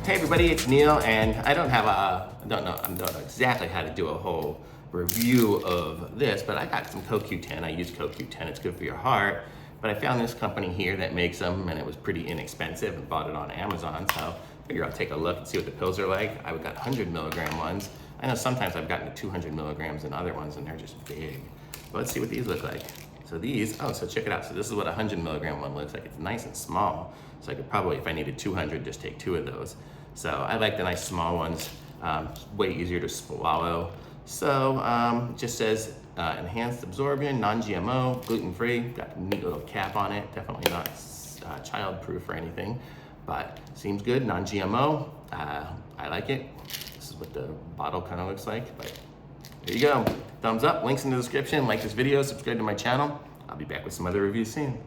Hey everybody, it's Neil, and I don't know exactly how to do a whole review of this, but I got some CoQ10. I use CoQ10, it's good for your heart. But I found this company here that makes them, and it was pretty inexpensive, and bought it on Amazon, so I figure I'll take a look and see what the pills are like. I got 100 milligram ones. I know sometimes I've gotten to 200 milligrams in other ones, and they're just big. But let's see what these look like. So these, so check it out. So this is what a 100 milligram one looks like. It's nice and small. So I could probably, if I needed 200, just take 2 of those. So I like the nice small ones, way easier to swallow. So it just says enhanced absorption, non-GMO, gluten-free. Got a neat little cap on it. Definitely not child-proof or anything, but seems good, non-GMO. I like it. This is what the bottle kind of looks like, but there you go. Thumbs up, links in the description. Like this video, subscribe to my channel. I'll be back with some other reviews soon.